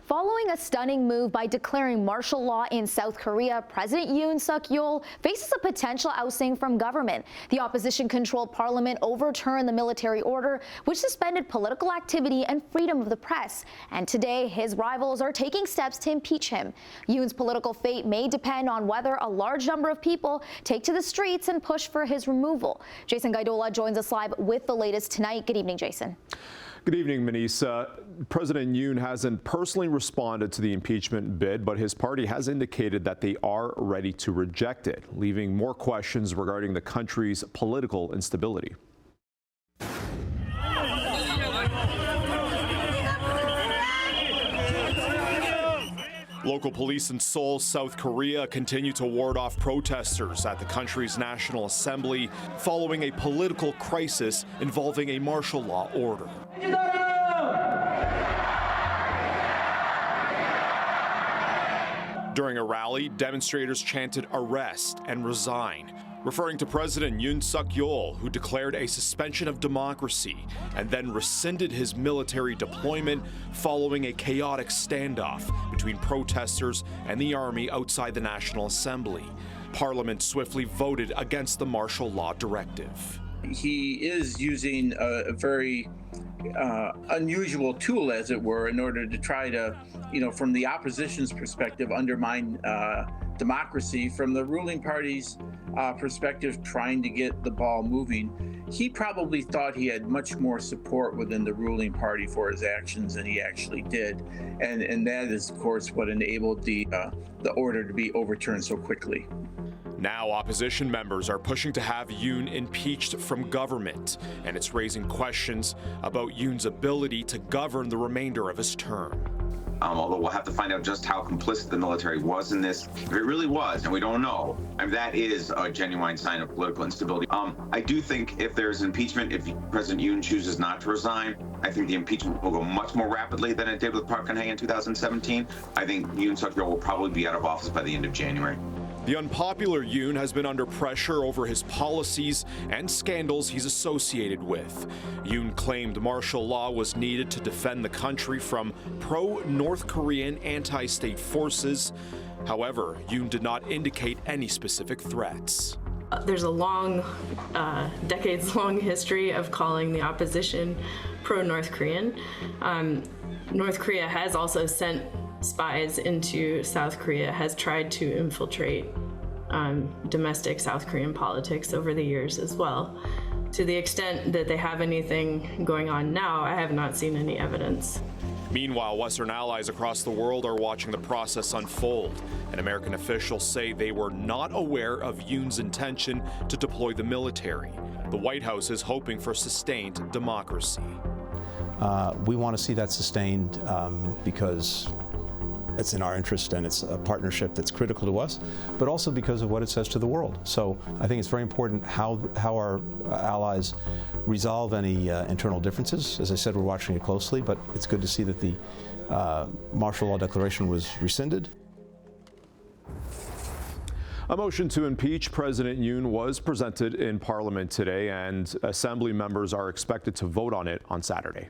Following a stunning move by declaring martial law in South Korea, President Yoon Suk Yeol faces a potential ousting from government. The opposition-controlled parliament overturned the military order, which suspended political activity and freedom of the press. And today, his rivals are taking steps to impeach him. Yoon's political fate may depend on whether a large number of people take to the streets and push for his removal. Jason Gaidola joins us live with the latest tonight. Good evening, Jason. Good evening, Manisa. President Yoon hasn't personally responded to the impeachment bid, but his party has indicated that they are ready to reject it, leaving more questions regarding the country's political instability. Local police in Seoul, South Korea continue to ward off protesters at the country's National Assembly following a political crisis involving a martial law order. During a rally, demonstrators chanted "Arrest and resign," referring to President Yoon Suk Yeol, who declared a suspension of democracy and then rescinded his military deployment following a chaotic standoff between protesters and the army outside the National Assembly. Parliament swiftly voted against the martial law directive. He is using a very unusual tool, as it were, in order to try to, from the opposition's perspective, undermine democracy. From the ruling party's perspective, trying to get the ball moving. He probably thought he had much more support within the ruling party for his actions than he actually did. And that is, of course, what enabled the order to be overturned so quickly. Now opposition members are pushing to have Yoon impeached from government, and it's raising questions about Yoon's ability to govern the remainder of his term. Although we'll have to find out just how complicit the military was in this. If it really was, and we don't know, that is a genuine sign of political instability. I do think if there's impeachment, if President Yoon chooses not to resign, I think the impeachment will go much more rapidly than it did with Park Geun-hye in 2017. I think Yoon Suk Yeol will probably be out of office by the end of January. The unpopular Yoon has been under pressure over his policies and scandals he's associated with. Yoon claimed martial law was needed to defend the country from pro-North Korean anti-state forces. However, Yoon did not indicate any specific threats. There's a long, decades-long history of calling the opposition pro-North Korean. North Korea has also sent spies into South Korea, has tried to infiltrate domestic South Korean politics over the years as well. To the extent that they have anything going on now, I have not seen any evidence. Meanwhile, Western allies across the world are watching the process unfold, and American officials say they were not aware of Yoon's intention to deploy the military. The White House is hoping for sustained democracy. We want to see that sustained because it's in our interest, and it's a partnership that's critical to us, but also because of what it says to the world. So I think it's very important how our allies resolve any internal differences. As I said, we're watching it closely, but it's good to see that the martial law declaration was rescinded. A motion to impeach President Yoon was presented in Parliament today, and Assembly members are expected to vote on it on Saturday.